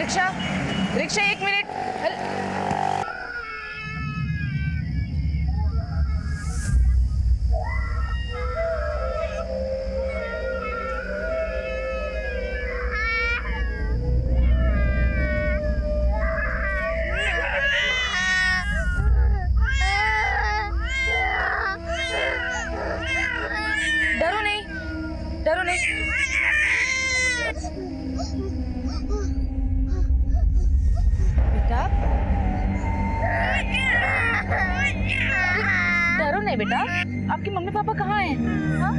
Rickshaw rickshaw, 1 minute. डरो नहीं, डरो नहीं। बेटा डरो नहीं बेटा, आपके मम्मी पापा कहाँ हैं? हाँ?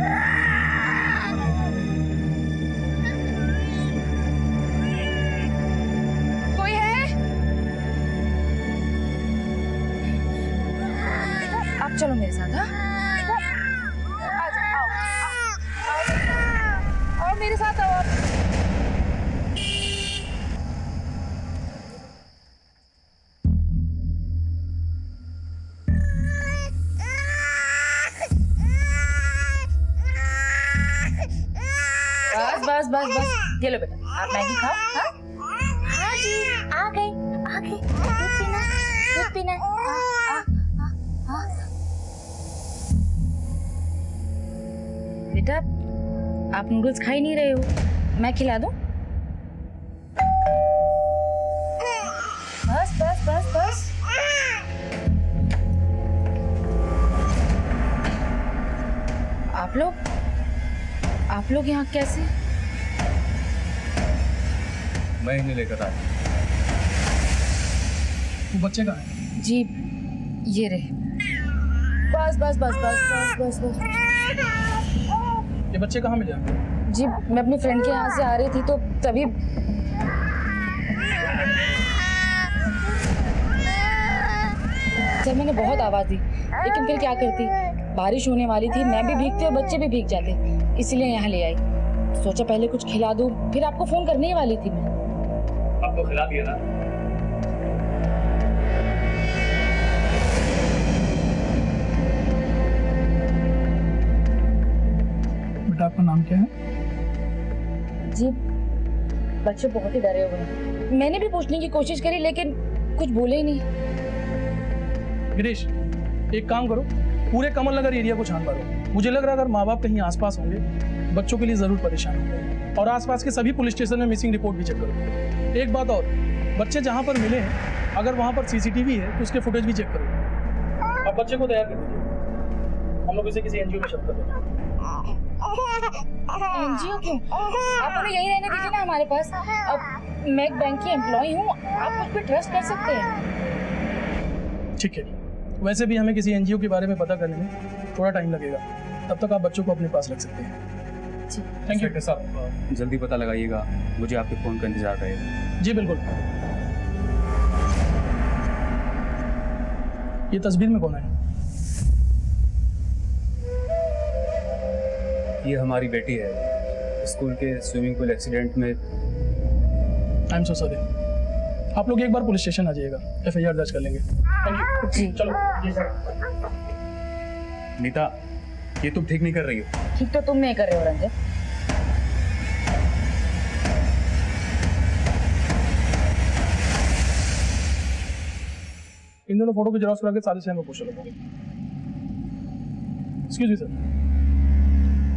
कोई है? बेटा आप चलो मेरे साथ। हाँ आओ मेरे साथ आओ आप। बस बस बस बस, ये लो बेटा, आप मैगी खाओ। हाँ हाँ जी, आ गई आ गई। दूध पीना बेटा, आप नूडल्स खा ही नहीं रहे हो, मैं खिला दूं? बस बस बस बस। आप लोग यहाँ कैसे? मैं इन्हें लेकर आया। वो बच्चे कहाँ हैं? जी ये रहे। बस बस बस बस बस बस बस। ये बच्चे कहाँ मिले आपको? जी मैं अपनी फ्रेंड के यहाँ से आ रही थी तो तभी सर मैंने बहुत आवाज दी, लेकिन फिर क्या करती, बारिश होने वाली थी, मैं भी भीगती और बच्चे भी भीग जाते, इसीलिए यहाँ ले आई। सोचा पहले कुछ खिला दूं, फिर आपको फोन करने ही वाली थी मैं। आपको खिला दिया ना? बेटा आपका नाम क्या है? जी बच्चे बहुत ही डरे हुए हैं, मैंने भी पूछने की कोशिश करी लेकिन कुछ बोले ही नहीं। गिरीश एक काम करो, पूरे कमल नगर एरिया को छान मारो। मुझे लग रहा है अगर माँ बाप कहीं आसपास होंगे, बच्चों के लिए जरूर परेशान होंगे। और आसपास के सभी पुलिस स्टेशन में मिसिंग रिपोर्ट भी चेक करो। एक बात और, बच्चे जहाँ पर मिले हैं अगर वहाँ पर सीसीटीवी है तो उसके फुटेज भी चेक करो। अब बच्चे को तैयार कर दीजिए, हम लोग इसे किसी एनजीओ में शिफ्ट कर देंगे। एनजीओ क्यों? आप हमें यही रहने दीजिए ना हमारे पास। अब मैं एक बैंक की एम्प्लॉय हूँ, आप मुझ पर ट्रस्ट कर सकते हैं। ठीक है, वैसे भी हमें किसी एनजीओ के बारे में पता करने में थोड़ा टाइम लगेगा, तब तक आप बच्चों को अपने पास रख सकते हैं। थैंक यू साहब, जल्दी पता लगाइएगा, मुझे आपके फ़ोन का इंतजार रहेगा। जी बिल्कुल। ये तस्वीर में कौन है? ये हमारी बेटी है, स्कूल के स्विमिंग पूल एक्सीडेंट में। I am so sorry. आप लोग एक बार पुलिस स्टेशन आ जाइएगा, एफआईआर दर्ज कर लेंगे। Thank you. जी चलो जी सर। नीता, ये तुम ठीक नहीं कर रही हो। ठीक तो तुम नहीं कर रहे हो रंजन। इन दोनों फोटो की जेरॉक्स करा के सारे शहर में पोस्टर लगाओगे। एक्सक्यूज मी सर,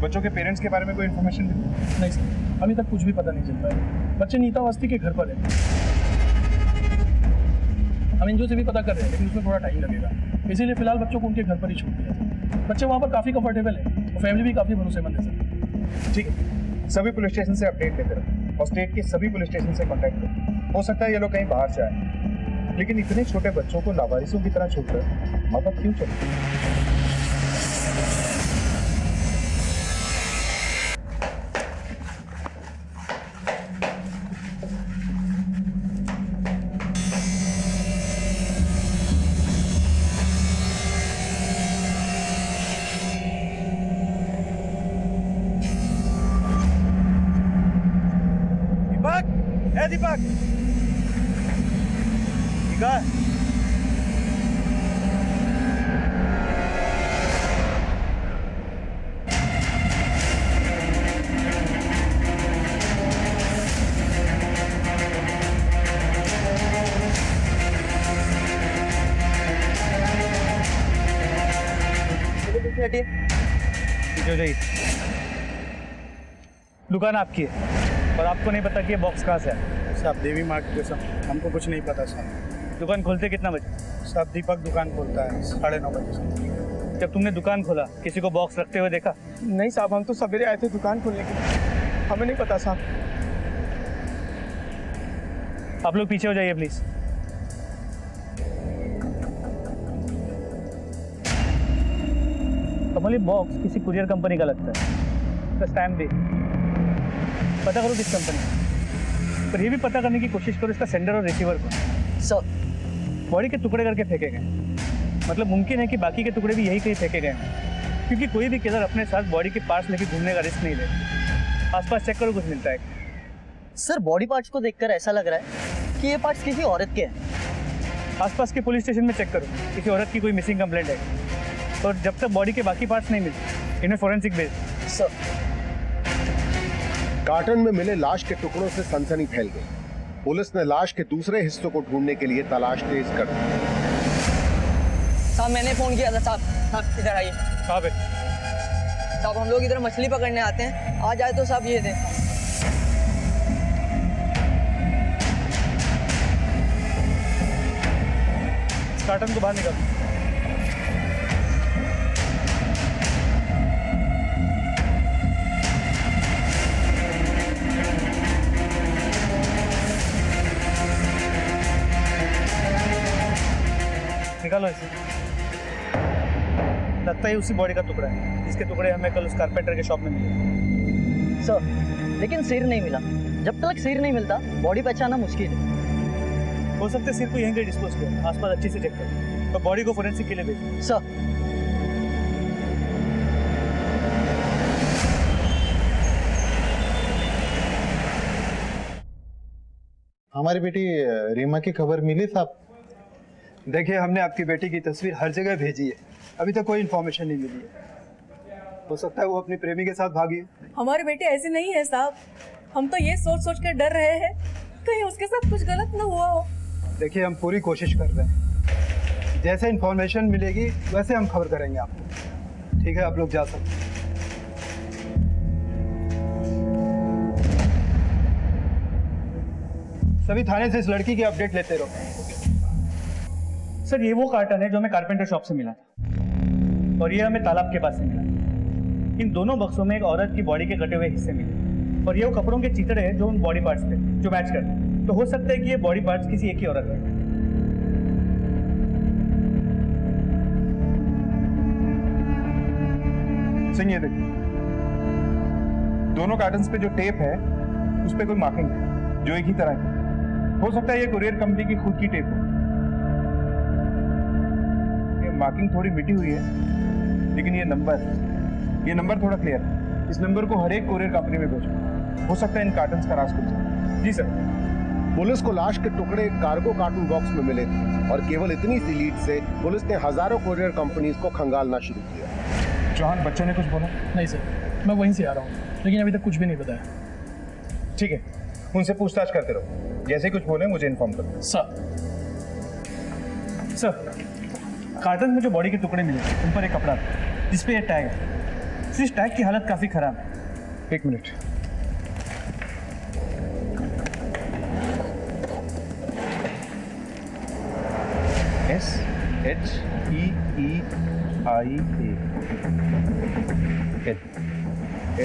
बच्चों के पेरेंट्स के बारे में कोई इन्फॉर्मेशन मिली? नहीं सर, अभी तक कुछ भी पता नहीं चल पाया। बच्चे नीता अवस्थी के घर पर है। हम एनजीओ से भी पता कर रहे हैं, लेकिन उसमें थोड़ा टाइम लगेगा, इसीलिए फिलहाल बच्चों को उनके घर पर ही छोड़ दिया। बच्चे वहाँ पर काफ़ी कंफर्टेबल है और फैमिली भी काफ़ी भरोसेमंद है सर। ठीक है, सभी पुलिस स्टेशन से अपडेट लेते रहो और स्टेट के सभी पुलिस स्टेशन से कॉन्टैक्ट करो। हो सकता है ये लोग कहीं बाहर से आए, लेकिन इतने छोटे बच्चों को लावारिसों की तरह छोड़कर माँ बाप क्यों चले? दीपक, ठीक है? हो जाइए। दुकान आपकी है और आपको नहीं पता कि ये बॉक्स कहाँ से है? साहब देवी मार्ट के साहब हमको कुछ नहीं पता साहब। दुकान खोलते कितना बजे? साहब दीपक दुकान खोलता है 9:30 बजे साहब। जब तुमने दुकान खोला किसी को बॉक्स रखते हुए देखा? नहीं साहब, हम तो सवेरे आए थे दुकान खोलने के लिए, हमें नहीं पता साहब। आप लोग पीछे हो जाइए प्लीज। कमल, ये बॉक्स किसी कुरियर कंपनी का लगता है, इसका स्टैम्प भी। पता करो किस कंपनी है, पर ये भी पता करने की कोशिश करो इसका सेंडर और रिसीवर को। सर बॉडी के टुकड़े करके फेंके गए, मतलब मुमकिन है कि बाकी के टुकड़े भी यही कहीं फेंके गए हैं, क्योंकि कोई भी किलर अपने साथ बॉडी के पार्ट्स लेके घूमने का रिस्क नहीं ले। आसपास चेक करो, कुछ मिलता है। सर बॉडी पार्ट्स को देखकर ऐसा लग रहा है कि ये पार्ट्स किसी औरत के हैं। आसपास के पुलिस स्टेशन में चेक करो, किसी औरत की कोई मिसिंग कंप्लेंट है, और जब तक बॉडी के बाकी पार्ट्स नहीं मिलते इन्हें फोरेंसिक भेज। सर कार्टन में मिले लाश के टुकड़ों से सनसनी फैल गई। पुलिस ने लाश के दूसरे हिस्सों को ढूंढने के लिए तलाश तेज कर दी। साहब मैंने फोन किया था साहब। साहब इधर आइए। कहाँ पे? साहब हम लोग इधर मछली पकड़ने आते हैं, आ जाए तो साहब ये दें। कार्टन को बाहर निकाल। निकालो इसे। लगता है उसी बॉडी का टुकड़ा है जिसके टुकड़े हमें कल उस कारपेंटर के शॉप में मिले। सर लेकिन सिर नहीं मिला। जब तक सिर नहीं मिलता बॉडी पहचानना मुश्किल है। हो सकता है सिर को यहीं कहीं डिस्पोज किया, आसपास अच्छे से चेक करो, तो बॉडी को फोरेंसिक के लिए भेजो। सर हमारी बेटी रीमा की खबर मिली साहब? देखिए, हमने आपकी बेटी की तस्वीर हर जगह भेजी है, अभी तक कोई इन्फॉर्मेशन नहीं मिली है। हो सकता है वो अपनी प्रेमी के साथ भागी है। हमारी बेटी ऐसी नहीं है साहब, हम तो ये सोच सोच कर डर रहे हैं कहीं उसके साथ कुछ गलत न हुआ हो। देखिए, हम पूरी कोशिश कर रहे हैं, जैसे इन्फॉर्मेशन मिलेगी वैसे हम खबर करेंगे आपको। ठीक है, आप लोग जा सकते हैं। सभी थाने से इस लड़की की अपडेट लेते रहो। सर ये वो कार्टन है जो हमें कारपेंटर शॉप से मिला था, और ये हमें तालाब के पास से मिला। इन दोनों बक्सों में एक औरत की बॉडी के कटे हुए हिस्से मिले, और ये वो कपड़ों के चितड़े हैं जो उन बॉडी पार्ट्स थे जो मैच करते हैं। तो हो सकता है कि ये बॉडी पार्ट्स किसी एक ही औरत के। सिंह, ये देखिए, दोनों कार्टन्स पे जो टेप है उस पे कोई मार्किंग है जो एक ही तरह की। हो सकता है ये कुरियर कंपनी की खुद की टेप हो। ये मार्किंग थोड़ी मिटी हुई है, लेकिन ये नंबर थोड़ा क्लियर है। इस नंबर को हर एक कुरियर कंपनी में भेजो। हो सकता है इन कार्टन्स का राज खुल जाए। जी सर। पुलिस को लाश के टुकड़े कार्गो कार्टून बॉक्स में मिले थे, और केवल इतनी सी लीड से पुलिस ने हजारों कुरियर कंपनीज को खंगालना शुरू किया। चौहान, बच्चों ने कुछ बोला? नहीं सर, मैं वहीं से आ रहा हूँ, लेकिन अभी तक कुछ भी नहीं बताया। ठीक है, उनसे पूछताछ करते रहो, जैसे कुछ बोले मुझे इन्फॉर्म करो। सर कार्टन में जो बॉडी के टुकड़े मिले उन पर एक कपड़ा था जिस पे ये टैग है। इस टैग की हालत काफी खराब है। एक मिनट। SHEEIA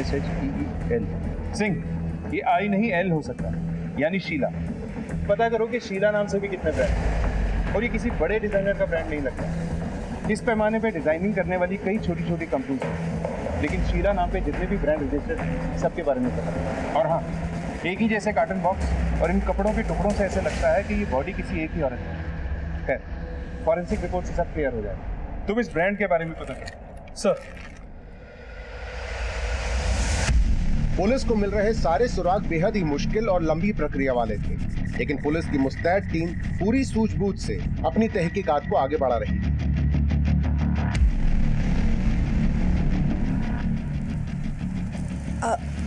SHEEL। सिंह, ये आई नहीं एल हो सकता, यानी शीला। पता करो कि शीला नाम से भी कितने ब्रांड हैं, और ये किसी बड़े डिजाइनर का ब्रांड नहीं लगता। इस पैमाने पे डिजाइनिंग करने वाली कई छोटी छोटी कंपनीज हैं, लेकिन शीला नाम पे जितने भी ब्रांड रजिस्टर्ड हैं सबके बारे में पता है। और हाँ, एक ही जैसे कार्टन बॉक्स और इन कपड़ों के टुकड़ों से ऐसे लगता है कि ये बॉडी किसी एक ही औरत है। खैर, फॉरेंसिक रिपोर्ट से सब क्लियर हो जाएगा। तुम इस ब्रांड के बारे में पता करो। सर पुलिस को मिल रहे सारे सुराग बेहद ही मुश्किल और लंबी प्रक्रिया वाले थे, लेकिन पुलिस की मुस्तैद टीम पूरी सूझबूझ से अपनी तहकीकात को आगे बढ़ा रही है।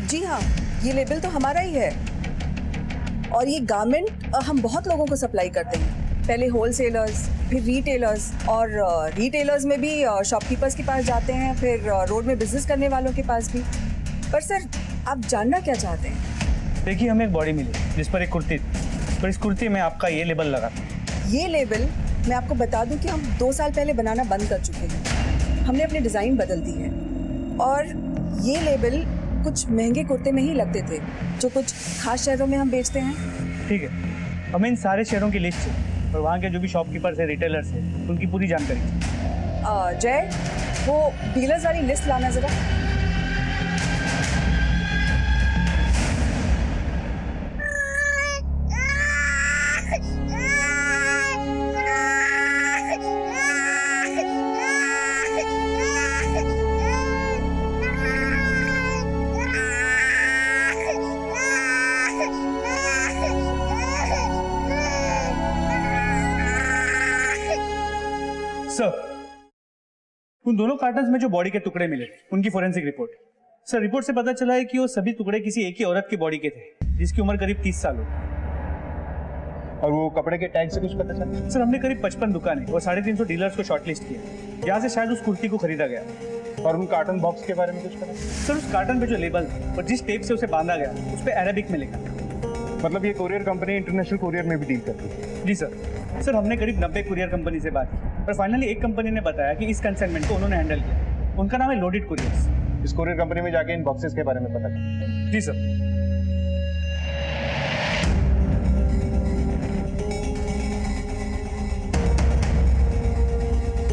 जी हाँ, ये लेबल तो हमारा ही है, और ये गारमेंट हम बहुत लोगों को सप्लाई करते हैं। पहले होलसेलर्स, फिर रिटेलर्स, और रिटेलर्स में भी शॉपकीपर्स के पास जाते हैं, फिर रोड में बिजनेस करने वालों के पास भी। पर सर, आप जानना क्या चाहते हैं? देखिए, हमें एक बॉडी मिली जिस पर एक कुर्ती थी, और इस कुर्ती में आपका ये लेबल लगा था। ये लेबल मैं आपको बता दूं कि हम 2 साल पहले बनाना बंद कर चुके हैं। हमने अपनी डिज़ाइन बदल दी है, और ये लेबल कुछ महंगे कुर्ते में ही लगते थे जो कुछ खास शहरों में हम बेचते हैं। ठीक है, हमें इन सारे शहरों की लिस्ट है और वहाँ के जो भी शॉपकीपर्स है, रिटेलर्स है, उनकी पूरी जानकारी चाहिए। जय, वो डीलर्स वाली लिस्ट लाना ज़रा। सर, उन दोनों कार्टन्स में जो बॉडी के टुकड़े मिले उनकी फोरेंसिक रिपोर्ट। सर, रिपोर्ट से पता चला है कि वो सभी टुकड़े किसी एक ही औरत की बॉडी के थे जिसकी उम्र करीब 30 साल हो। और वो कपड़े के टैग से कुछ पता चला? सर, हमने करीब 55 दुकानें और 350 डीलर्स को शॉर्टलिस्ट किया, जहाँ से शायद उस कुर्ती को खरीदा गया। और उन कार्टन बॉक्स के बारे में कुछ पता? सर, उस कार्टन पे जो लेबल था और जिस टेप से उसे बांधा गया उस पर अरेबिक में लिखा। मतलब ये कुरियर कंपनी इंटरनेशनल कुरियर में भी डील करती है? जी सर। सर, हमने करीब 90 कुरियर कंपनी से बात की, पर फाइनली एक कंपनी ने बताया कि इस कंसाइनमेंट को उन्होंने हैंडल किया। उनका नाम है लोडेड कुरियर्स। इस कुरियर कंपनी में जाके इन बॉक्सेस के बारे में पता कर। जी सर।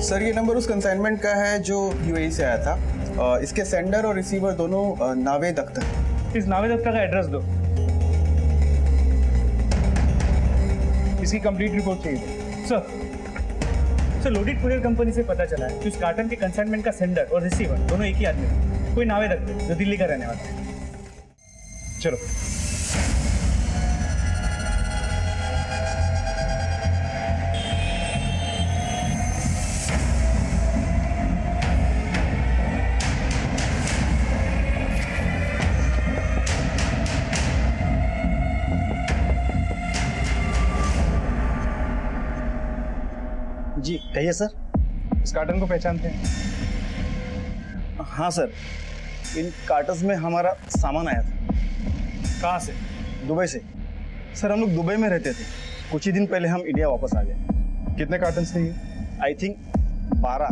सर, ये नंबर उस कंसाइनमेंट का है जो यूएई से आया था। इसके सेंडर और रिसीवर दोनों नावेद अख्तर। इस नावेद अख्तर का एड्रेस दो। इसकी कंप्लीट रिपोर्ट चाहिए सर, लोडेड कुरियर कंपनी से पता चला है कि उस कार्टन के कंसाइनमेंट का सेंडर और रिसीवर दोनों एक ही आदमी है। कोई नावेद अख्तर जो दिल्ली का रहने वाला है। चलो। जी कहिए सर। इस कार्टन को पहचानते हैं? हाँ सर, इन कार्टन्स में हमारा सामान आया था। कहाँ से? दुबई से। सर, हम लोग दुबई में रहते थे, कुछ ही दिन पहले हम इंडिया वापस आ गए। कितने कार्टन्स थे ये? I think 12।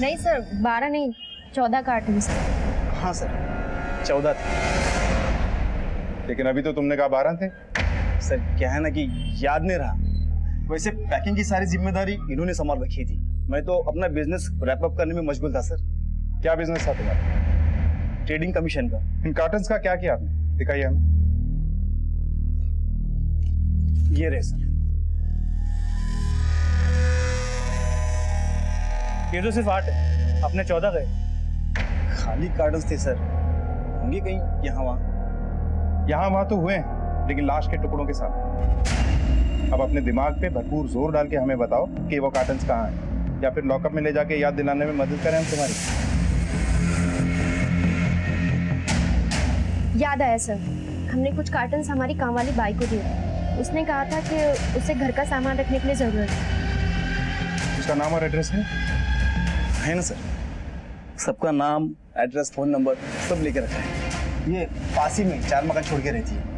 नहीं सर, 12 नहीं, 14 कार्टन थे। हाँ सर, 14 थे। लेकिन अभी तो तुमने कहा 12 थे। सर, क्या है ना कि याद नहीं रहा। वैसे पैकिंग की सारी जिम्मेदारी इन्होंने संभाल रखी थी। मैं तो अपना बिजनेस रैप अप करने में मशगूल था सर। क्या बिजनेस था तुम्हारा? ट्रेडिंग कमीशन का। इन कार्टन्स का क्या किया आपने? दिखाइए हमें। ये रहे सर। ये तो सिर्फ 8 है, अपने 14 गए। खाली कार्टन्स थे सर, होंगे कहीं यहाँ वहाँ। यहाँ वहाँ तो हुए हैं, लेकिन लाश के टुकड़ों के साथ। अब अपने दिमाग पे भरपूर जोर डाल के हमें बताओ कि वो कार्टन्स कहाँ हैं, या फिर लॉकअप में ले जाके याद दिलाने में मदद करें हम तुम्हारी। याद आया सर, हमने कुछ कार्टन्स हमारी काम वाली बाई को दिए। उसने कहा था कि उसे घर का सामान रखने के लिए जरूरत है। उसका नाम और एड्रेस है ना सर? सबका नाम, एड्रेस, फोन नंबर सब लेके रखा है। ये पास ही में 4 मकान छोड़ के रहती है।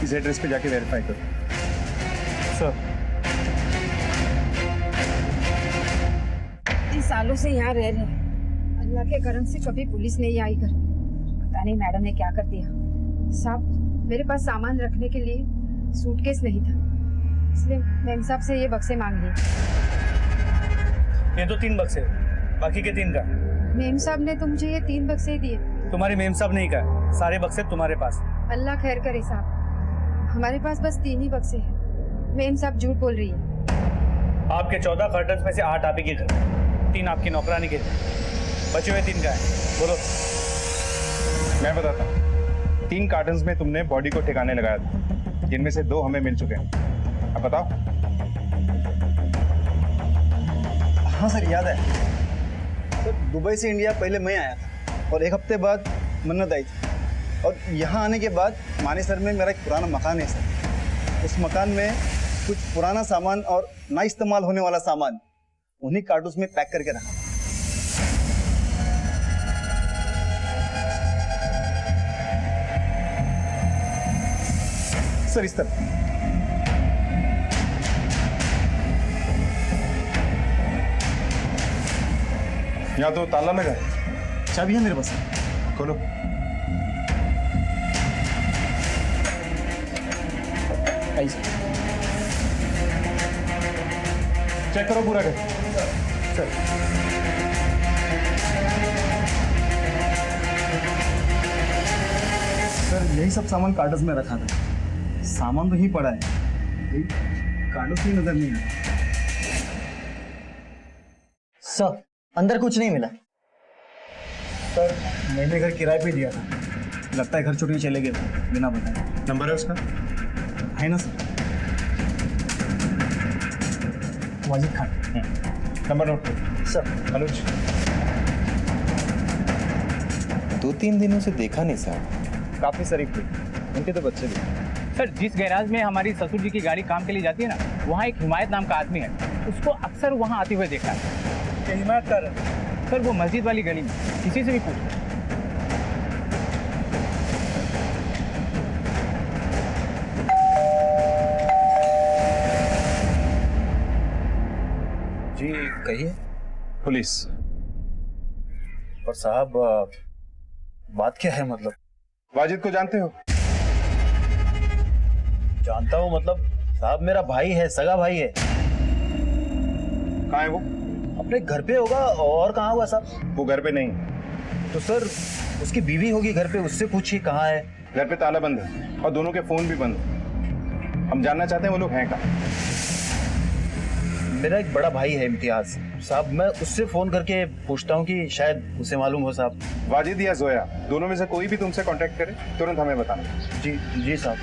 इस एड्रेस पे जाके वेरीफाई करो। सर, इन सालों से यहाँ रह रहे हैं, अल्लाह के करम से कभी पुलिस नहीं आई घर। पता नहीं मैडम ने क्या कर दिया। साहब, मेरे पास सामान रखने के लिए सूटकेस नहीं था, इसलिए मेम साहब से ये बक्से मांग लिए। ये तो 3 बक्से, बाकी के 3 का? मेम साहब ने तो मुझे ये 3 बक्से दिए। तुम्हारी मेम साहब नहीं कहा, सारे बक्से तुम्हारे पास। अल्लाह खैर करे साहब, हमारे पास बस 3 ही बक्से हैं। मेम साहब झूठ बोल रही है। आपके 14 कर्टन्स में से 8 आप ही के घर, 3 आपकी नौकरानी के, बचे हुए 3 का है। बोलो। मैं बताता हूँ। 3 कार्टन्स में तुमने बॉडी को ठिकाने लगाया था, जिनमें से 2 हमें मिल चुके हैं। अब बताओ। हाँ सर, याद है सर। दुबई से इंडिया पहले मैं आया था और 1 हफ्ते बाद मन्नत आई थी, और यहाँ आने के बाद मानेसर में मेरा एक पुराना मकान है सर, उस मकान में कुछ पुराना सामान और ना इस्तेमाल होने वाला सामान उन्हीं कार्टून्स में पैक करके रखा। सर इस तरह। यहाँ तो ताला लगा है। चाबी है मेरे पास। खोलो। चेक करो पूरा घर। सर सर यही सब सामान कार्टून्स में रखा था। सामान तो ही पड़ा है, कार्टून्स में नजर नहीं आ रहा। सर अंदर कुछ नहीं मिला। सर मैंने घर किराए पे दिया था, लगता है घर छुट्टी चले गए बिना बताए। नंबर है उसका? है ना sir? Wajid Khan. Number note करो। सर। अनुज। 2-3 दिनों से देखा नहीं साहब। काफी शरीफ थे, उनके तो बच्चे भी। सर जिस गैराज में हमारी ससुर जी की गाड़ी काम के लिए जाती है ना, वहाँ एक हिमायत नाम का आदमी है, उसको अक्सर वहाँ आते हुए देखा है। हिमायत कर सर वो मस्जिद वाली गली में, किसी से भी पूछ। जी कहिए। पुलिस। और साहब बात क्या है? मतलब वाजिद को जानते हो? जानता हूँ, मतलब साहब मेरा भाई है, सगा भाई है। कहाँ है वो? अपने घर पे होगा, और कहाँ होगा साहब? वो घर पे नहीं। तो सर उसकी बीवी होगी घर पे, उससे पूछिए कहाँ है। घर पे ताला बंद है और दोनों के फोन भी बंद है। हम जानना चाहते हैं वो लोग हैं कहाँ। मेरा एक बड़ा भाई है इम्तियाज साहब, मैं उससे फोन करके पूछता हूँ कि शायद उसे मालूम हो साहब। वाजिद या जोया, दोनों में से कोई भी तुमसे कांटेक्ट करे तुरंत हमें बताना। जी जी साहब।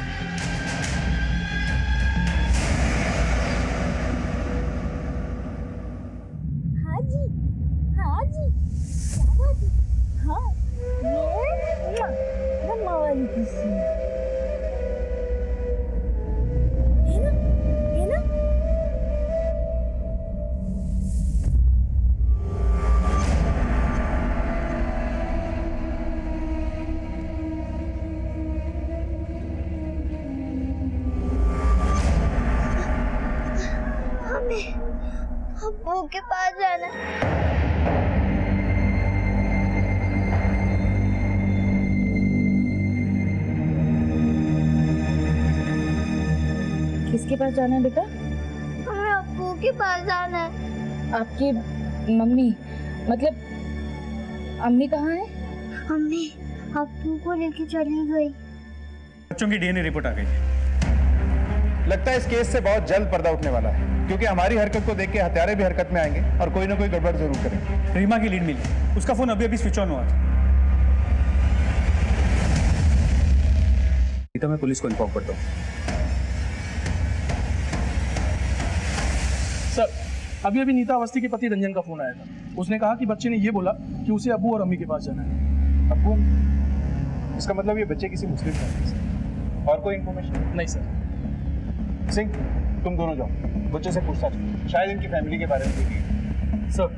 हाँ जी, हाँ जी, क्या बात है? हाँ, ये मम्मा वाली किसी है ना, है ना? हमें अब्बू के पास जाना है। किसके पास जाना है बेटा? हमें अब्बू के पास जाना है। आपकी मम्मी, मतलब अम्मी कहाँ है? अम्मी अब्बू को लेके चली गई। बच्चों की डीएनए रिपोर्ट आ गई है। लगता है इस केस से बहुत जल्द पर्दा उठने वाला है, क्योंकि हमारी हरकत को देख के हत्यारे भी हरकत में आएंगे और कोई ना कोई गड़बड़ जरूर करेंगे। रीमा की लीड मिली, उसका फोन अभी अभी स्विच ऑन हुआ था। तो मैं पुलिस को इन्फॉर्म करता हूँ। सर अभी अभी नीता अवस्थी के पति रंजन का फोन आया था। उसने कहा कि बच्चे ने ये बोला कि उसे अब्बू और अम्मी के पास जाना है। अब्बू? इसका मतलब ये बच्चे किसी मुस्लिम फैमिली से। और कोई इन्फॉर्मेशन? नहीं सर। सिंह तुम दोनों जाओ, बच्चे से पूछताछ करो, शायद इनकी फैमिली के बारे में देखिए। सर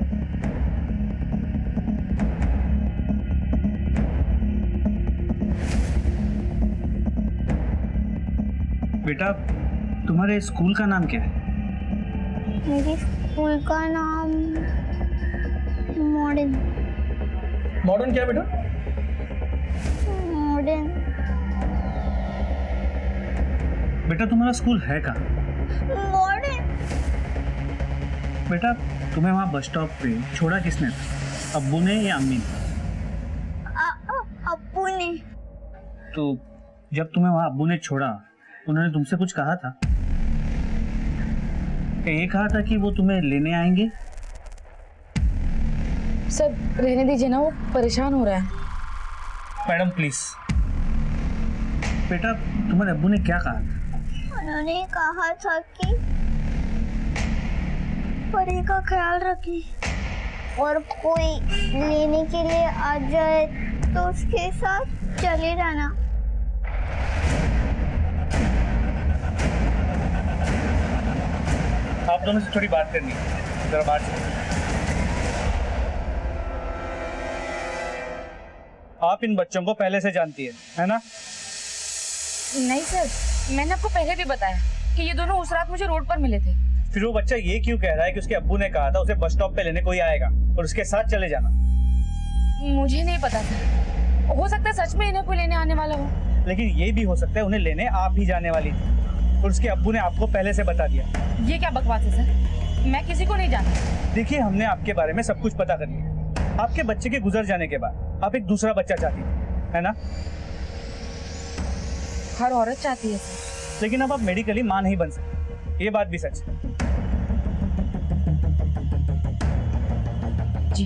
बेटा तुम्हारे स्कूल का नाम क्या है? मेरे स्कूल का नाम मॉडर्न। मॉडर्न क्या बेटा? मॉडर्न। बेटा तुम्हारा स्कूल है कहाँ? मॉडर्न। बेटा तुम्हें वहाँ बस स्टॉप पे छोड़ा किसने था, अब्बू ने या अम्मी ने? अब्बू ने। तो जब तुम्हें वहाँ अब्बू ने छोड़ा, उन्होंने तुमसे कुछ कहा था? ये कहा था कि वो तुम्हें लेने आएंगे? सर रहने दीजिए ना, वो परेशान हो रहा है। Madam please. बेटा तुम्हारे अब्बू ने क्या कहा था? उन्होंने कहा था कि परी का ख्याल रखी और कोई लेने के लिए आ जाए तो उसके साथ चले जाना। आप दोनों से थोड़ी बात करनी है, जरा बात करो। आप इन बच्चों को पहले से जानती है ना? नहीं सर, मैंने आपको पहले भी बताया कि ये दोनों उस रात मुझे रोड पर मिले थे। फिर वो बच्चा ये क्यों कह रहा है कि उसके अब्बू ने कहा था उसे बस स्टॉप पे लेने कोई आएगा और उसके साथ चले जाना? मुझे नहीं पता था, हो सकता है सच में इन्हें कोई लेने आने वाला हो। लेकिन ये भी हो सकता है उन्हें लेने आप ही जाने वाली थी और उसके अब्बू ने आपको पहले से बता दिया। ये क्या बकवास है सर, मैं किसी को नहीं जानती। देखिए, हमने आपके बारे में सब कुछ पता कर लिया। आपके बच्चे के गुजर जाने के बाद आप एक दूसरा बच्चा चाहती थी, है ना? हर औरत चाहती है सर। लेकिन अब आप मेडिकली मां नहीं बन सकते, ये बात भी सच है। जी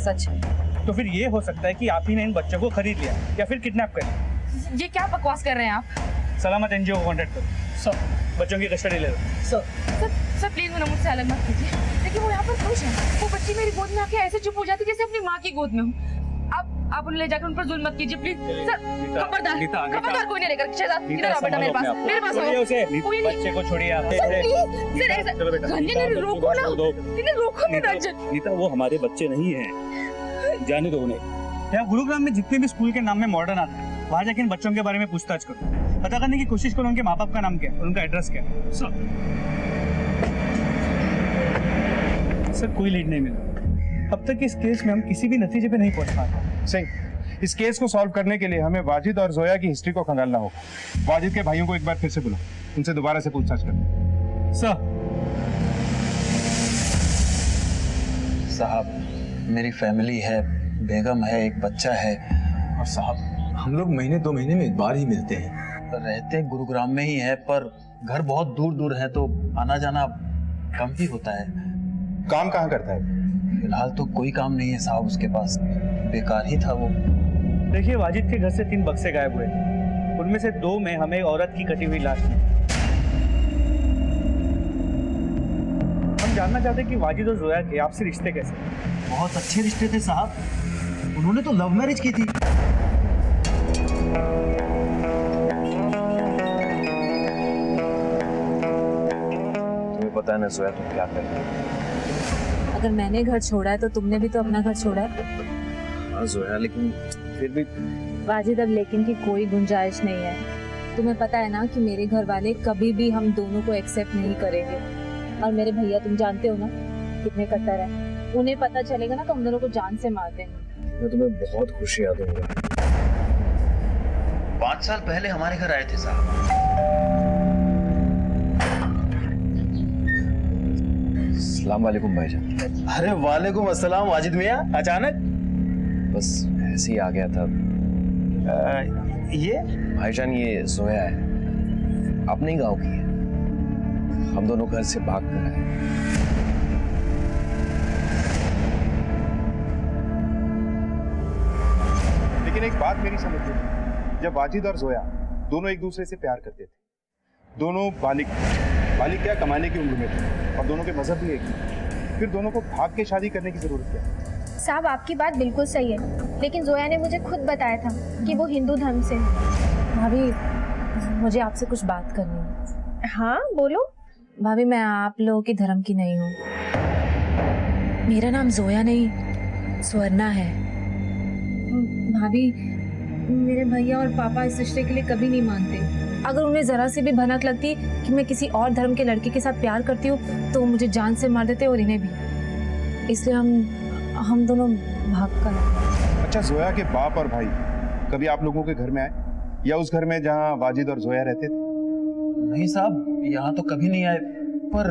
सच है। तो फिर ये हो सकता है कि आप ही ने इन बच्चों को खरीद लिया या फिर किडनैप कर लिया। ये क्या बकवास कर रहे हैं आप? सलामत एनजीओ को कांटेक्ट करो। सर, बच्चों की कस्टडी ले लो। सर प्लीज मुझे मुझसे अलग मत कीजिए। देखिए वो यहाँ पर खुश है, वो बच्ची मेरी गोद में आके ऐसे चुप हो जाती जैसे अपनी माँ की गोद में हूँ। आप उन्हें ले जाकर उन पर जुल्म मत कीजिए प्लीज। सर खबरदार कोई नहीं लेकर। शहजाद इधर आओ बेटा, मेरे पास आओ। कोई नहीं। बच्चे को छोड़िए आप। रोको ना, रोको ना रंजन। नीता, वो हमारे बच्चे नहीं हैं, जाने दो उन्हें। यहाँ गुरुग्राम में जितने भी स्कूल के नाम में मॉडर्न आता है, वहाँ जाके इन बच्चों के बारे में पूछताछ करो, पता करने की कोशिश करो उनके माँ बाप का नाम क्या है और उनका एड्रेस क्या है। सर कोई लीड नहीं मिला अब तक। इस केस में हम किसी भी नतीजे पे नहीं पहुंच पाए। सिंह, इस केस को सॉल्व करने के लिए हमें वाजिद और जोया की हिस्ट्री को खंगालना होगा। वाजिद के भाइयों को एक बार फिर से बुलाओ, उनसे दोबारा से पूछताछ करो। साहब, मेरी फैमिली है, बेगम है, एक बच्चा है। और साहब, हम लोग महीने 2 महीने में एक बार ही मिलते हैं। रहते गुरुग्राम में ही है, पर घर बहुत दूर दूर है, तो आना जाना कम ही होता है। काम कहाँ करता है? फिलहाल तो कोई काम नहीं है साहब उसके पास, बेकार ही था वो। देखिए, वाजिद के घर से 3 बक्से गायब हुए, उनमें से 2 में हमें औरत की कटी हुई लाश मिली। हम जानना चाहते हैं कि वाजिद और जोया के आपसी रिश्ते कैसे? बहुत अच्छे रिश्ते थे साहब, उन्होंने तो लव मैरिज की थी। तुम्हें पता है ना जोया तुम क्या कर रही हो? अगर मैंने घर छोड़ा है तो तुमने भी तो अपना घर छोड़ा है। हाँ जोया, लेकिन फिर भी। वाजिद, अब लेकिन की कोई गुंजाइश नहीं है। तुम्हें पता है ना कि मेरे घर वाले कभी भी हम दोनों को एक्सेप्ट नहीं करेंगे। और मेरे भैया तुम जानते हो ना कितने कट्टर हैं। उन्हें पता चलेगा ना तो हम दोनों को जान से मार देंगे। मैं तुम्हें बहुत खुशियां दूंगा। 5 साल पहले हमारे घर आए थे साहब। अस्सलाम वालेकुम भाईजान। अरे वालेकुम अस्सलाम वाजिद मियां, अचानक? बस ऐसे ही आ गया था। ये भाईजान, ये जोया है, अपने ही गांव की है। हम दोनों घर से भाग कर आए। लेकिन एक बात मेरी समझ में, जब वाजिद और जोया दोनों एक दूसरे से प्यार करते थे, दोनों बालिग क्या कमाने की उम्र में थे और दोनों के मजहब भी एक ही, फिर दोनों को भाग के शादी करने की जरूरत क्या? साहब, आपकी बात बिल्कुल सही है, लेकिन जोया ने मुझे खुद बताया था कि वो हिंदू धर्म से है। भाभी, मुझे आपसे कुछ बात करनी है। हाँ बोलो। भाभी, मैं आप लोगों के धर्म की नहीं हूँ। मेरा नाम जोया नहीं स्वर्णा है। भाभी, मेरे भैया और पापा इस रिश्ते के लिए कभी नहीं मानते। अगर उन्हें जरा सी भी भनक लगती कि मैं किसी और धर्म के लड़के के साथ प्यार करती हूँ तो मुझे जान से मार देते और इन्हें भी। इसलिए हम दोनों भाग कर। अच्छा, जोया के बाप और भाई कभी आप लोगों के घर में आए या उस घर में जहाँ वाजिद और जोया रहते थे? नहीं साहब, यहाँ तो कभी नहीं आए, पर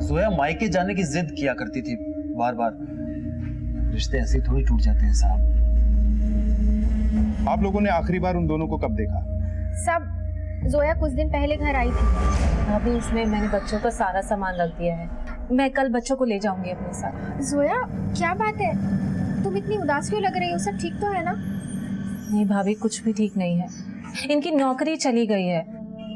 जोया मायके जाने की जिद किया करती थी बार बार। रिश्ते ऐसे थोड़ी टूट जाते हैं साहब। आप लोगों ने आखिरी बार उन दोनों को कब देखा? साहब, जोया कुछ दिन पहले घर आई थी। भाभी, इसमें मैंने बच्चों का सारा सामान रख दिया है। मैं कल बच्चों को ले जाऊंगी अपने साथ। जोया, क्या बात है? तुम इतनी उदास क्यों लग रही हो? सब ठीक तो है ना? नहीं भाभी, कुछ भी ठीक नहीं है। इनकी नौकरी चली गई है,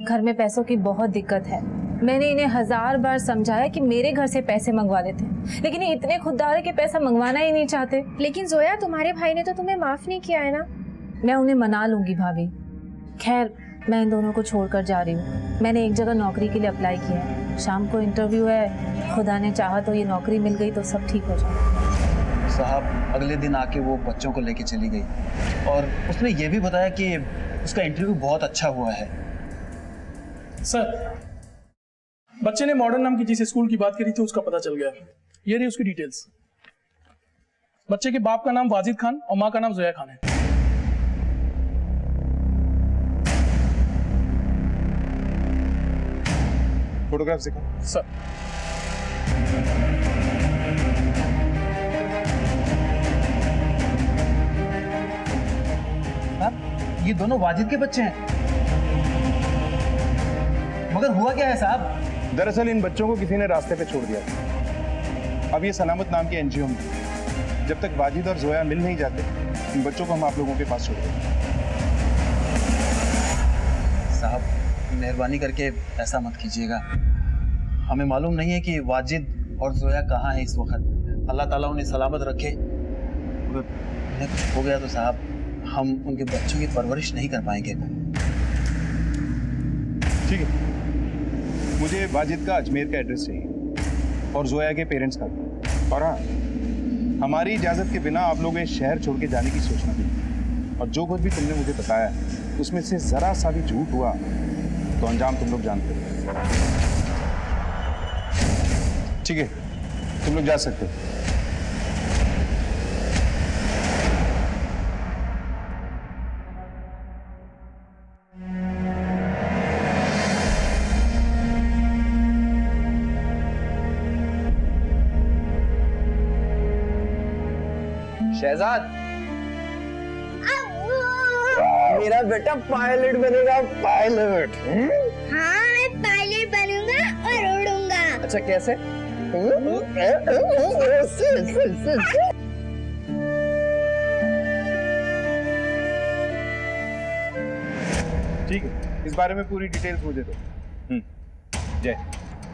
घर में पैसों की बहुत दिक्कत है। मैंने इन्हें 1000 बार समझाया कि मेरे घर से पैसे मंगवा लेते, लेकिन ये इतने खुददार है कि पैसा मंगवाना ही नहीं चाहते। लेकिन जोया, तुम्हारे भाई ने तो तुम्हें माफ नहीं किया है ना? मैं उन्हें मना लूंगी भाभी। खैर, मैं इन दोनों को छोड़कर जा रही हूँ। मैंने एक जगह नौकरी के लिए अप्लाई किया है, शाम को इंटरव्यू है, खुदा ने चाहा तो ये नौकरी मिल गई तो सब ठीक हो जाए। साहब अगले दिन आके वो बच्चों को लेके चली गई और उसने ये भी बताया कि उसका इंटरव्यू बहुत अच्छा हुआ है। सर, बच्चे ने मॉडर्न नाम की जिस स्कूल की बात करी थी उसका पता चल गया। ये रही उसकी डिटेल्स। बच्चे के बाप का नाम वाजिद खान और माँ का नाम जोया खान है। फोटोग्राफ दिखाओ सर। ये दोनों वाजिद के बच्चे हैं, मगर हुआ क्या है साहब? दरअसल इन बच्चों को किसी ने रास्ते पे छोड़ दिया था। अब ये सलामत नाम के एनजीओ में, जब तक वाजिद और जोया मिल नहीं जाते इन बच्चों को हम आप लोगों के पास छोड़ देंगे। साहब मेहरबानी करके ऐसा मत कीजिएगा, हमें मालूम नहीं है कि वाजिद और जोया कहाँ है इस वक्त। अल्लाह ताला उन्हें सलामत रखे। अगर उन्हें कुछ हो गया तो साहब हम उनके बच्चों की परवरिश नहीं कर पाएंगे। ठीक है, मुझे वाजिद का अजमेर का एड्रेस चाहिए और जोया के पेरेंट्स का भी। और हाँ, हमारी इजाजत के बिना आप लोग इस शहर छोड़ के जाने की सोचना नहीं। और जो कुछ भी तुमने मुझे बताया उसमें से जरा सा भी झूठ हुआ तो अंजाम तुम लोग जानते हो। ठीक है, तुम लोग जा सकते हो। शहजाद, मेरा बेटा पायलट बनेगा, पायलट। हाँ, मैं पायलट बनूंगा और उड़ूंगा। अच्छा कैसे? ठीक है, इस बारे में पूरी डिटेल्स मुझे दो। जय।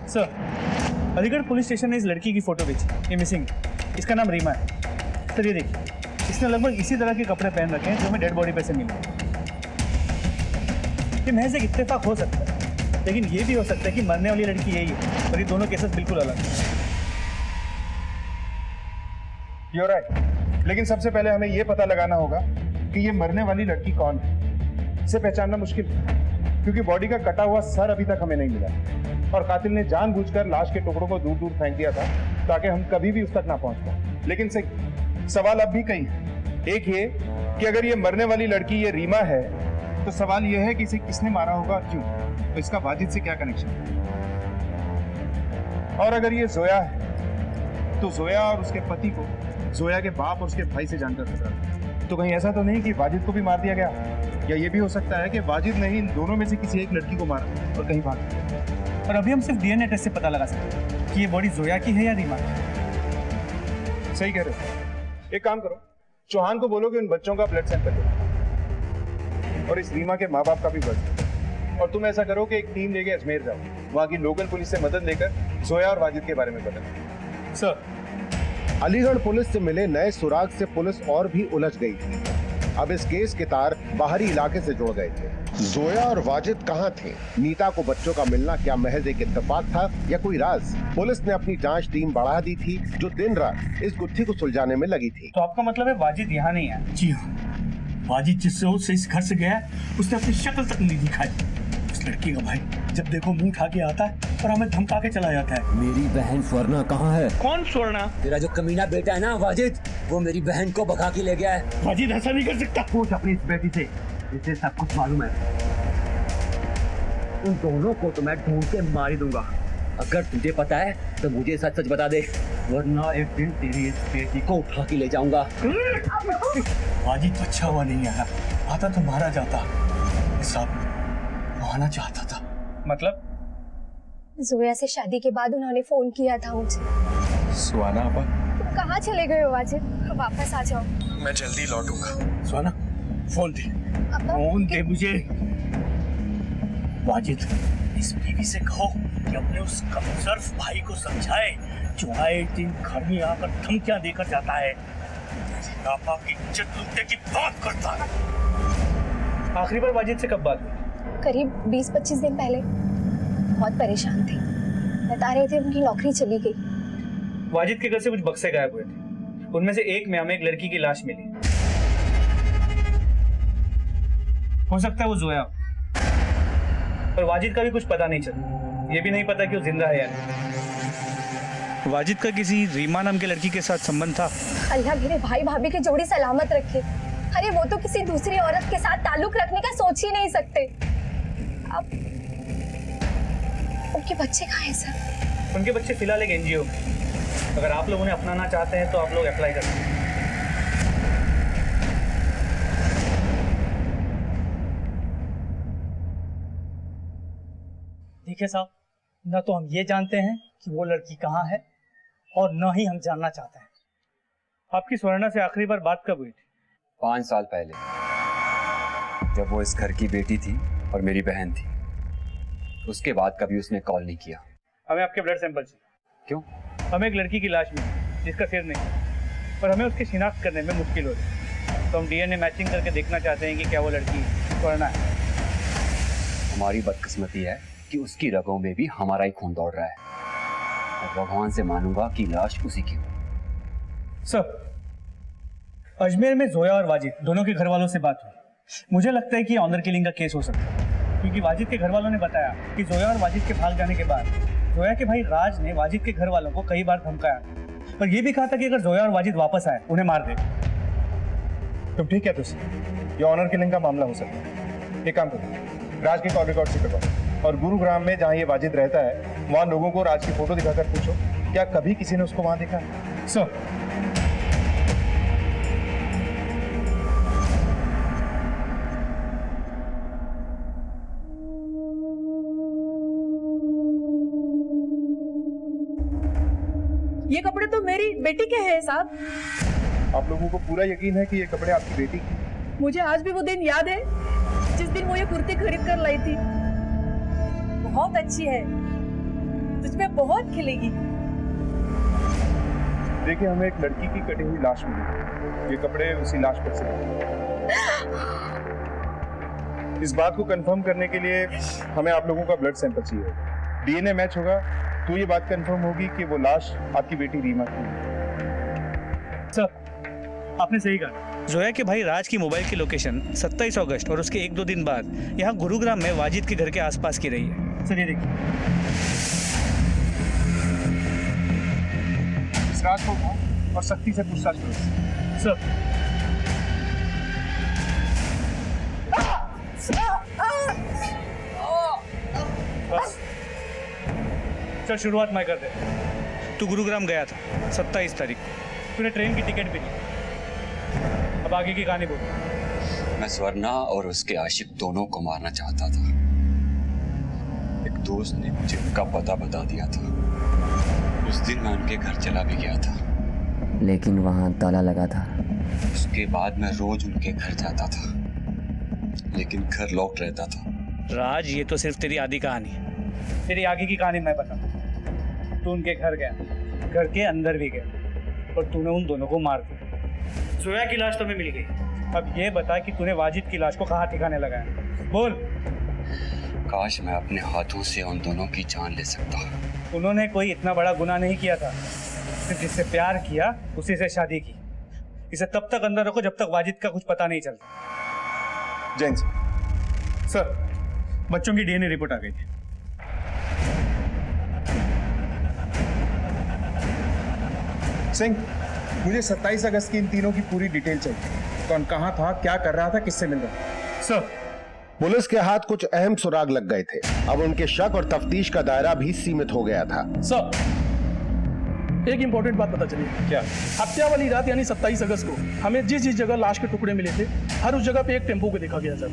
सर, अलीगढ़ पुलिस स्टेशन ने इस लड़की की फोटो भेजी, ये मिसिंग है। इसका नाम रीमा है। सर ये देखिए, इसने लगभग इसी तरह के कपड़े पहन रखे हैं जो हमें डेड बॉडी पे से मिले। ये महज एक इत्तेफाक हो सकता है, लेकिन ये भी हो सकता है कि मरने वाली लड़की यही है और ये दोनों केसेस बिल्कुल अलग हैं। You're right। लेकिन सबसे पहले हमें यह पता लगाना होगा कि ये मरने वाली लड़की कौन है। इसे पहचानना मुश्किल है क्योंकि बॉडी का कटा हुआ सर अभी तक हमें नहीं मिला और कातिल ने जानबूझकर लाश के टुकड़ों को दूर दूर फेंक दिया था ताकि हम कभी भी उस तक ना पहुंच पाए। लेकिन सवाल अब भी कई है। एक ये कि अगर ये मरने वाली लड़की ये रीमा है तो सवाल ये है कि इसे किसने मारा होगा और क्यों, तो इसका वाजिद से क्या कनेक्शन है। और अगर ये जोया है तो जोया और उसके पति को जोया के बाप और उसके भाई से जानकर खतरा। तो कहीं ऐसा तो नहीं कि वाजिद को भी मार दिया गया, या ये भी हो सकता है कि वाजिद ने इन दोनों में से किसी एक लड़की को मारा और कहीं भाग गया। और अभी हम सिर्फ डीएनए टेस्ट से पता लगा सकते हैं कि ये बॉडी जोया की है या रीमा की। सही कह रहे हो। एक काम करो, चौहान को बोलो कि उन बच्चों का ब्लड सैंपल लो और इस रीमा के माँ बाप का भी ब्लड। और तुम ऐसा करो कि एक टीम लेके अजमेर जाओ, वहां की लोकल पुलिस से मदद लेकर जोया और वाजिद के बारे में बताओ। सर, अलीगढ़ पुलिस से मिले नए सुराग से पुलिस और भी उलझ गई थी। अब इस केस के तार बाहरी इलाके से जुड़ गए थे। जोया और वाजिद कहाँ थे? नीता को बच्चों का मिलना क्या महज एक इत्तेफाक था या कोई राज? पुलिस ने अपनी जांच टीम बढ़ा दी थी जो दिन रात इस गुत्थी को सुलझाने में लगी थी। तो आपका मतलब है वाजिद यहाँ नहीं है? जी हाँ, वाजिद जिससे उससे इस घर से गया उसने अपनी शक्ल तक नहीं दिखाई। उस लड़की का भाई जब देखो मुंह उठा के आता है और हमें धमका के चला जाता है। मेरी बहन स्वर्णा कहाँ है? कौन स्वर्णा? तेरा जो कमीना बेटा है ना वाजिद, वो मेरी बहन को भगा के ले गया है। वाजिद ऐसा नहीं कर सकता। पूछ अपनी इस बेटी से, इसे सब कुछ मालूम है। उन दोनों को तो मैं ढूंढ के मार ही दूंगा। अगर तुझे पता है तो मुझे सच सच बता दे, वरना एक दिन तेरी इस बेटी को उठा के ले जाऊंगा। वाजिद तो अच्छा हुआ नहीं आया, आता तो मारा जाता। साहब माना चाहता था। मतलब? जोया से शादी के बाद उन्होंने फोन किया था मुझे। सुहाना आपा, तुम कहाँ चले गए हो वाजिद? वापस आ जाओ। मैं जल्दी लौटूंगा। सुहाना फोन दे, फोन दे मुझे। वाजिद इस बीवी से कहो कि अपने उस कमजोर भाई को समझाए जो आए दिन घर में आकर धमकियां देकर जाता है, पापा की इज्जत लूटने की बात करता है। आखिरी बार वाजिद से कब बात हुई? करीब 20-25 दिन पहले। बहुत परेशान थी। बता रहे थे उनकी नौकरी चली गई। वाजिद के घर से कुछ बक्से गायब हुए थे, उनमें से एक में हमें एक लड़की की लाश मिली। हो सकता है वो जोया हो, पर वाजिद का भी कुछ पता नहीं चला। ये भी नहीं पता कि वो जिंदा है या नहीं। वाजिद का किसी रीमा नाम के लड़की के साथ संबंध था। अल्लाह मेरे भाई भाभी की जोड़ी सलामत रखे। अरे वो तो किसी दूसरी औरत के साथ ताल्लुक रखने का सोच ही नहीं सकते। अब उनके बच्चे कहाँ हैं सर? उनके बच्चे फिलहाल एक एनजीओ में। अगर आप लोग उन्हें अपनाना चाहते हैं तो आप लोग अप्लाई कर सकते हैं। देखिए साहब, न तो हम ये जानते हैं कि वो लड़की कहाँ है और न ही हम जानना चाहते हैं। आपकी स्वर्णा से आखिरी बार बात कब हुई थी? 5 साल पहले, जब वो इस घर की बेटी थी और मेरी बहन थी। उसके बाद कभी उसने कॉल नहीं किया। हमें आपके ब्लड सैंपल चाहिए। क्यों? हमें एक लड़की की लाश मिली जिसका सिर नहीं है, पर हमें उसकी शिनाख्त करने में मुश्किल हो रही है। तो हम डीएनए मैचिंग करके देखना चाहते हैं कि क्या वो लड़की स्वर्णा है। हमारी बदकिस्मती है कि उसकी रगों में भी हमारा ही खून दौड़ रहा है, और भगवान से मानूंगा कि लाश उसी की हो। सर, अजमेर में जोया और वाजिद दोनों के घर वालों से बात हुई। मुझे लगता है कि ऑनर किलिंग का केस हो सकता है, क्योंकि वाजिद के घर वालों ने बताया कि जोया और वाजिद के भाग जाने के बाद जोया के भाई राज ने वाजिद के घर वालों को कई बार धमकाया, पर यह भी कहा था कि अगर जोया और वाजिद वापस आए उन्हें मार दे। तुम ठीक है तुझसे, ये ऑनर किलिंग का मामला हो सकता है। एक काम करो, राज की कॉल रिकॉर्ड से करवाओ, और गुरुग्राम में जहाँ ये वाजिद रहता है वहाँ लोगों को राज की फोटो दिखाकर पूछो क्या कभी किसी ने उसको वहाँ देखा है। सर, ये कपड़े तो मेरी बेटी के हैं साहब। आप लोगों को पूरा यकीन है कि ये कपड़े आपकी बेटी की? मुझे आज भी वो दिन याद है जिस दिन वो ये कुर्ती खरीद कर लाई थी। बहुत अच्छी है, तुझमें बहुत खिलेगी। देखिए, हमें एक लड़की की कटी हुई लाश मिली। ये कपड़े उसी लाश पर से। इस बात को कंफर्म करने के लिए हमें आप लोगों का ब्लड सैंपल चाहिए। डीएनए मैच होगा तो ये बात कंफर्म होगी कि वो लाश आपकी बेटी रीमा की है। सर, आपने सही कहा। जोया के भाई राज की मोबाइल की लोकेशन 27 अगस्त और उसके 1-2 दिन बाद यहाँ गुरुग्राम में वाजिद के घर के आसपास की रही है। सर, ये देखिए। इस राज को उठाओ और सख्ती से पूछताछ करो। सर, बस चल, शुरुआत मैं कर दे। तू गुरुग्राम गया था 27 तारीख को, तूने ट्रेन की टिकट भी ली। अब आगे की कहानी बोल। मैं स्वर्णा और उसके आशिक दोनों को मारना चाहता था। एक दोस्त ने मुझे उनका पता बता दिया था। उस दिन मैं उनके घर चला भी गया था, लेकिन वहां ताला लगा था। उसके बाद मैं रोज उनके घर जाता था, लेकिन घर लॉक्ड रहता था। राज, ये तो सिर्फ तेरी आधी कहानी है। तेरी आगे की कहानी मैं बताऊं। तू उनके घर गया, घर के अंदर भी गया, और तूने उन दोनों को मार दिया। जोया की लाश तुम्हें मिल गई। अब ये बता कि तूने वाजिद की लाश को कहाँ ठिकाने लगाया? बोल। काश मैं अपने हाथों से उन दोनों की जान ले सकता। उन्होंने कोई इतना बड़ा गुनाह नहीं किया था। सिर्फ जिससे प्यार किया उसी से शादी की। इसे तब तक अंदर रखो जब तक वाजिद का कुछ पता नहीं चलता। जैन सर, बच्चों की डीएनए रिपोर्ट आ गई है। सिंह, मुझे 27 अगस्त की इन तीनों की पूरी डिटेल चाहिए। कौन कहाँ था, क्या कर रहा था, किससे मिल रहा था? सर, पुलिस के हाथ कुछ अहम सुराग लग गए थे। अब उनके शक और तफ्तीश का दायरा भी सीमित हो गया था। सर, एक इंपॉर्टेंट बात पता चली। क्या? हत्या वाली रात यानी 27 अगस्त को हमें जिस जिस जगह लाश के टुकड़े मिले थे, हर उस जगह पे एक टेम्पो को देखा गया सर।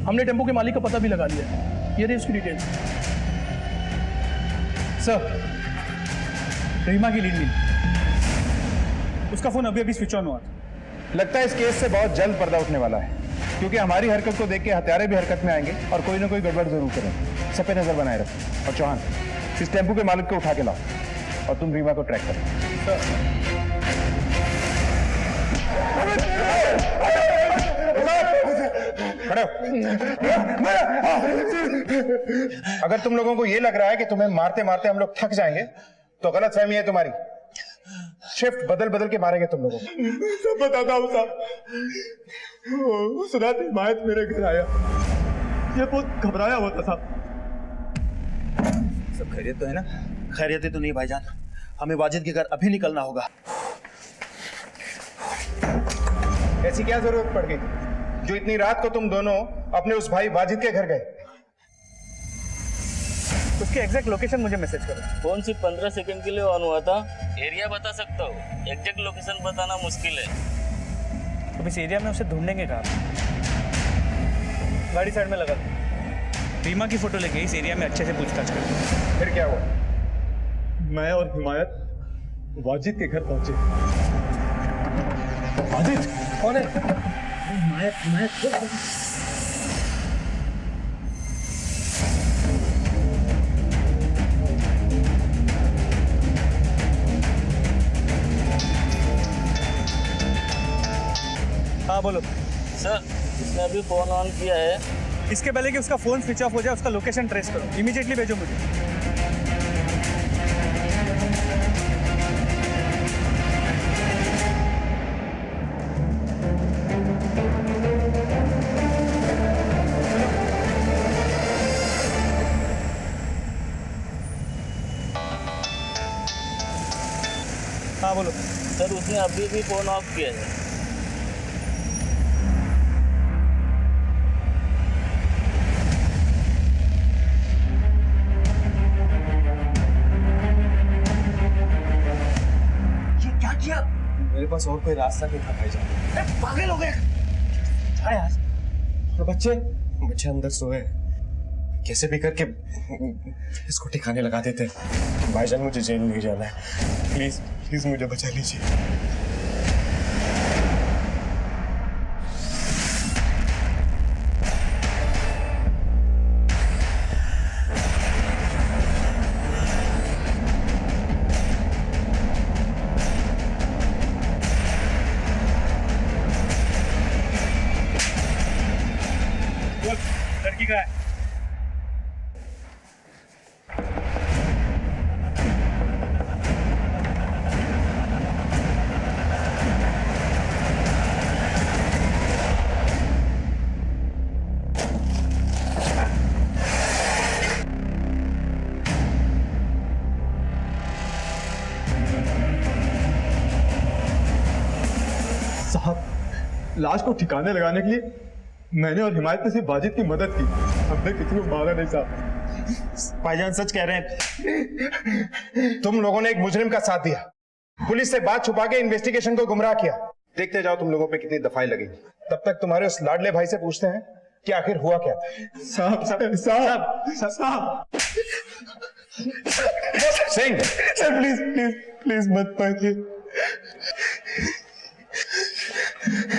हमने टेम्पो के मालिक का पता भी लगा लिया। ये रही उसकी डिटेल्स। सर, रीमा की लीड मिली। उसका फोन अभी स्विच ऑन हुआ था। लगता है इस केस से बहुत जल्द पर्दा उठने वाला है, क्योंकि हमारी हरकत को देख के हत्यारे भी हरकत में आएंगे और कोई ना कोई गड़बड़ जरूर करेंगे। सब पे नजर बनाए रखो। और चौहान, इस टेम्पो के मालिक को उठा के लाओ और तुम रीमा को ट्रैक करो। खड़े हो। अगर तुम लोगों को ये लग रहा है कि तुम्हें मारते मारते हम लोग थक जाएंगे तो गलत फहमी है तुम्हारी। शिफ्ट बदल बदल के मारेंगे तुम लोगों को। सब बताता हूँ साहब। उस रात हिमायत मेरे घर आया, ये बहुत घबराया हुआ था साहब। सब खैरियत तो है ना? खैरियत तो नहीं भाईजान, हमें वाजिद के घर अभी निकलना होगा। ऐसी क्या जरूरत पड़ गई जो इतनी रात को तुम दोनों अपने उस भाई वाजिद के घर गए? उसकी एग्जैक्ट लोकेशन मुझे मैसेज करो। फोन सिर्फ 15 सेकंड के लिए ऑन हुआ था। एरिया बता सकता हूँ, एग्जैक्ट लोकेशन बताना मुश्किल है। अब इस एरिया में उसे ढूंढेंगे कहाँ? गाड़ी साइड में लगा दो। रीमा की फोटो लेके इस एरिया में अच्छे से पूछताछ कर। फिर क्या हुआ? मैं और हिमायत वाजिद के घर पहुंचे। वाजिद कौन है? हिमायत हाँ बोलो सर, इसने अभी फोन ऑन किया है। इसके पहले कि उसका फोन स्विच ऑफ हो जाए उसका लोकेशन ट्रेस करो, इमीडिएटली भेजो मुझे। हाँ बोलो सर, उसने अभी भी फोन ऑफ किया है। मेरे पास और कोई रास्ता नहीं था भाईजान। पागल हो गए? और बच्चे अंदर सोए, कैसे भी करके इसको ठिकाने लगा देते। भाईजान मुझे जेल नहीं जाना है, प्लीज प्लीज मुझे बचा लीजिए। लड़की का है। साहब, लाश को ठिकाने लगाने के लिए मैंने और हिमायत ने सिर्फ वाजिद की मदद की, हमने किसी को मारा नहीं साहब। भाईजान सच कह रहे हैं। तुम लोगों ने एक मुजरिम का साथ दिया, पुलिस से बात छुपा के इन्वेस्टिगेशन को गुमराह किया। देखते जाओ तुम लोगों पे कितनी दफाई लगेगी। तब तक तुम्हारे उस लाडले भाई से पूछते हैं कि आखिर हुआ क्या था। साहब Singh, sir please please please मत मारिए।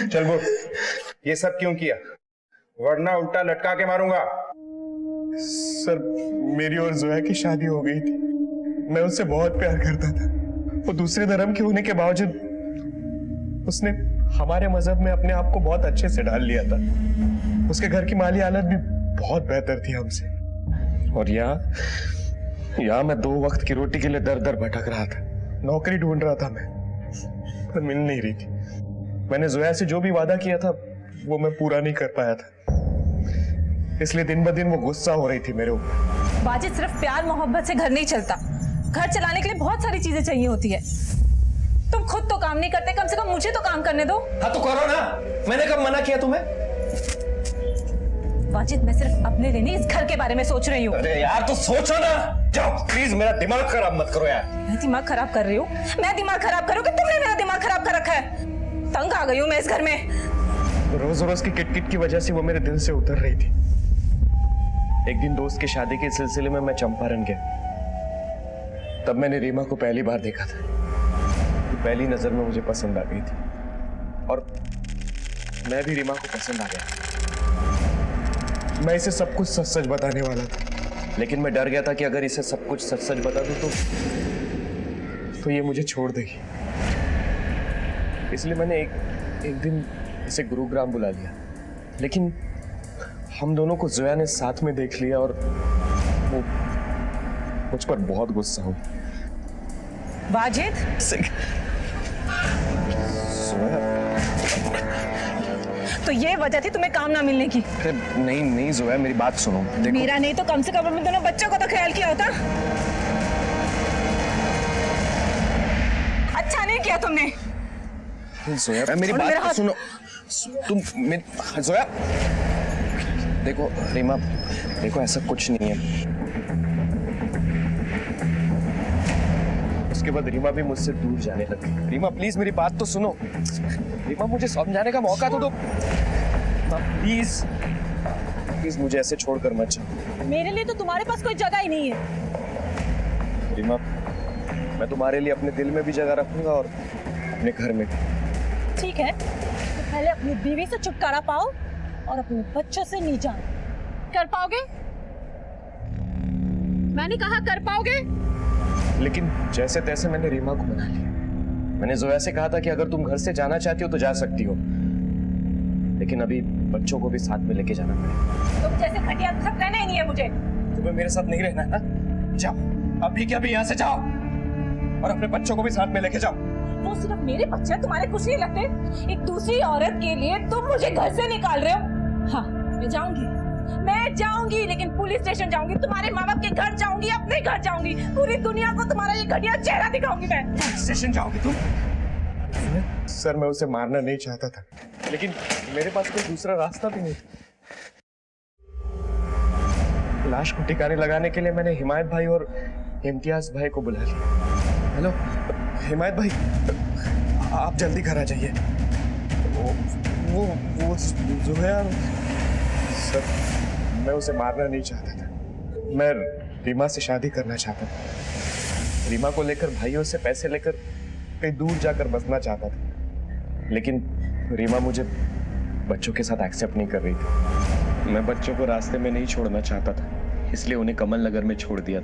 चल बोल, ये सब क्यों किया? वरना उल्टा लटका के मारूंगा। सर, मेरी और जोया की शादी हो गई थी, मैं उससे बहुत प्यार करता था। वो दूसरे धर्म के होने के बावजूद उसने हमारे मजहब में अपने आप को बहुत अच्छे से डाल लिया था। उसके घर की माली हालत भी बहुत बेहतर थी हमसे। और यहाँ मैं 2 वक्त की रोटी के लिए दर दर भटक रहा था। नौकरी ढूंढ रहा था मैं, पर मिल नहीं रही थी। मैंने जोया से जो भी वादा किया था वो मैं पूरा नहीं कर पाया था, इसलिए दिन ब दिन वो गुस्सा हो रही थी मेरे ऊपर। वाजिद, सिर्फ प्यार मोहब्बत से घर नहीं चलता। घर चलाने के लिए बहुत सारी चीजें चाहिए होती है। तुम खुद तो काम नहीं करते, कम से कम मुझे तो काम करने दो। हाँ तो करो ना, मैंने कब मना किया तुम्हें? वाजिद, मैं सिर्फ अपने लिए नहीं इस घर के बारे में सोच रही हूँ। अरे यार तो सोचो ना, जाओ प्लीज, मेरा दिमाग खराब मत करो यार। मैं दिमाग खराब कर रही हूँ? मैं दिमाग खराब करूँ कि तुमने मेरा दिमाग खराब कर रखा है? तंग आ गई हूँ मैं इस घर में। रोज रोज की किटकिट की वजह से वो मेरे दिल से उतर रही थी। एक दिन दोस्त की शादी के सिलसिले में मैं चंपारण गया, तब मैंने रीमा को पहली बार देखा था। पहली नजर में मुझे पसंद आ गई थी और मैं भी रीमा को पसंद आ गया। मैं इसे सब कुछ सच सच बताने वाला था, लेकिन मैं डर गया था कि अगर इसे सब कुछ सच सच बता दूं तो ये मुझे छोड़ देगी। इसलिए मैंने एक दिन इसे गुरुग्राम बुला लिया, लेकिन हम दोनों को जोया ने साथ में देख लिया और वो मुझ पर बहुत गुस्सा हो गई। वाजिद, तो ये वजह थी तुम्हें काम ना मिलने की? अरे नहीं नहीं जोया, मेरी बात सुनो। देखो, मेरा नहीं तो कम से कम अपने दोनों बच्चों को तो ख्याल किया होता। अच्छा नहीं किया तुमने। जोया मेरी और बात मेरा तो हाथ- सुनो। तुम जोया, देखो रीमा, देखो ऐसा कुछ नहीं है। उसके बाद रीमा भी मुझसे दूर जाने लगी। रीमा प्लीज मेरी बात तो सुनो। रीमा मुझे समझाने का मौका तो दो। प्लीज प्लीज मुझे ऐसे छोड़कर मत जाओ। मेरे लिए तो तुम्हारे पास कोई जगह ही नहीं है। रीमा, मैं तुम्हारे लिए अपने दिल में भी जगह रखूंगा और अपने घर में भी। ठीक है, तो पहले अपनी बीवी से छुटकारा पाओ और अपने बच्चों से नहीं जाओ। कर पाओगे? मैंने कहा कर पाओगे? लेकिन जैसे तैसे मैंने रीमा को मना लिया। मैंने जोया से कहा था कि अगर तुम घर से जाना चाहती हो तो जा सकती हो, लेकिन अभी बच्चों को भी साथ में लेके जाना पड़ेगा। तुम जैसे घटिया सब रहना ही नहीं है मुझे। तुम्हें मेरे साथ नहीं रहना है ना? जाओ अभी के अभी यहाँ से जाओ और अपने बच्चों को भी साथ में लेके जाओ। वो सिर्फ मेरे बच्चे हैं, तुम्हारे कुछ नहीं लगते? एक दूसरी औरत के लिए तुम मुझे घर से निकाल रहे हो? हाँ, मैं जाऊंगी, लेकिन पुलिस स्टेशन जाऊंगी, तुम्हारे माँ बाप के घर जाऊंगी, अपने घर जाऊंगी, पूरी दुनिया को तुम्हारा ये घटिया चेहरा दिखाऊंगी मैं। पुलिस स्टेशन जाओगी तुम? सर मैं उसे मारना नहीं चाहता था, लेकिन मेरे पास कोई दूसरा रास्ता भी नहीं था। लाश को ठिकाने लगाने के लिए मैंने हिमायत भाई और इम्तियाज भाई को बुला लिया। हेलो हिमायत भाई, आप जल्दी घर आ जाइए। वो जो है सर, मैं उसे मारना नहीं चाहता था। मैं रीमा से शादी करना चाहता था। रीमा को लेकर भाइयों से पैसे लेकर कहीं दूर जाकर बसना चाहता था, लेकिन रीमा मुझे बच्चों के साथ एक्सेप्ट नहीं कर रही थी। मैं बच्चों को रास्ते में नहीं छोड़ना चाहता था, इसलिए उन्हें कमल नगर में छोड़ दिया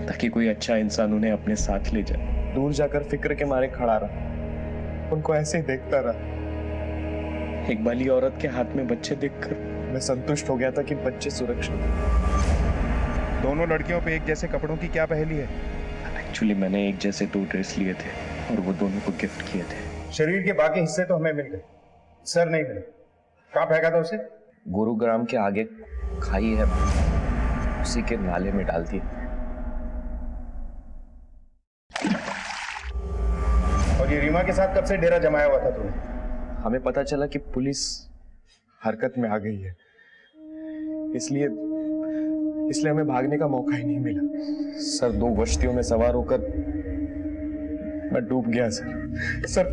ताकि कोई अच्छा इंसान उन्हें अपने साथ ले जाए। दूर जाकर फिक्र के मारे खड़ा रहा, उनको ऐसे ही देखता रहा। एक बाली औरत के हाथ में बच्चे देखकर मैं संतुष्ट हो गया था कि बच्चे सुरक्षित हैं। दोनों लड़कियों पे एक जैसे कपड़ों की क्या पहेली है? एक्चुअली मैंने एक जैसे 2 ड्रेस लिए थे और वो दोनों को गिफ्ट किए थे। शरीर के बाकी हिस्से तो हमें मिल गए, सर नहीं मिले। कहाँ फेंका था उसे? गुरुग्राम के आगे खाई है, उसी के नाले में डाल दी। और ये रीमा के साथ कब से डेरा जमाया हुआ था तूने? हमें पता चला कि पुलिस हरकत में आ गई है, इसलिए हमें भागने का मौका ही नहीं मिला। सर 2 कश्तियों में सवार होकर मैं डूब गया सर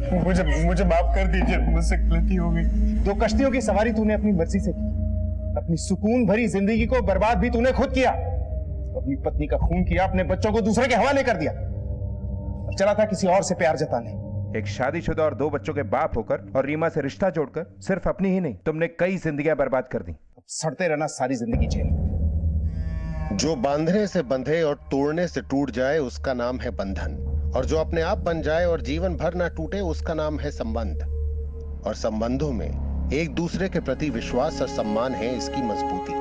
मुझे माफ कर दीजिए, मुझसे गलती हो गई। 2 कश्तियों की सवारी तूने अपनी मर्जी से की, अपनी सुकून भरी जिंदगी को बर्बाद भी तूने खुद किया, अपनी पत्नी का खून किया, अपने बच्चों को दूसरे के हवाले कर दिया और चला था किसी और से प्यार जताने। एक शादीशुदा और 2 बच्चों के बाप होकर और रीमा से रिश्ता जोड़कर सिर्फ अपनी ही नहीं, तुमने कई जिंदगियां बर्बाद कर दी। अब सड़ते रहना सारी जिंदगी जेल। जो बांधने से बंधे और तोड़ने से टूट जाए उसका नाम है बंधन, और जो अपने आप बन जाए और जीवन भर ना टूटे उसका नाम है संबंध। और संबंधों में एक दूसरे के प्रति विश्वास और सम्मान है इसकी मजबूती।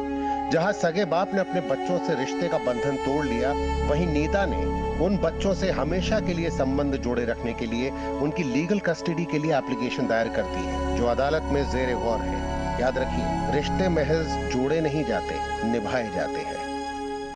जहां सगे बाप ने अपने बच्चों से रिश्ते का बंधन तोड़ लिया, वहीं नीता ने उन बच्चों से हमेशा के लिए संबंध जोड़े रखने के लिए उनकी लीगल कस्टडी के लिए एप्लीकेशन दायर कर दी है, जो अदालत में जेर गौर है। याद रखिए, रिश्ते महज जोड़े नहीं जाते, निभाए जाते हैं।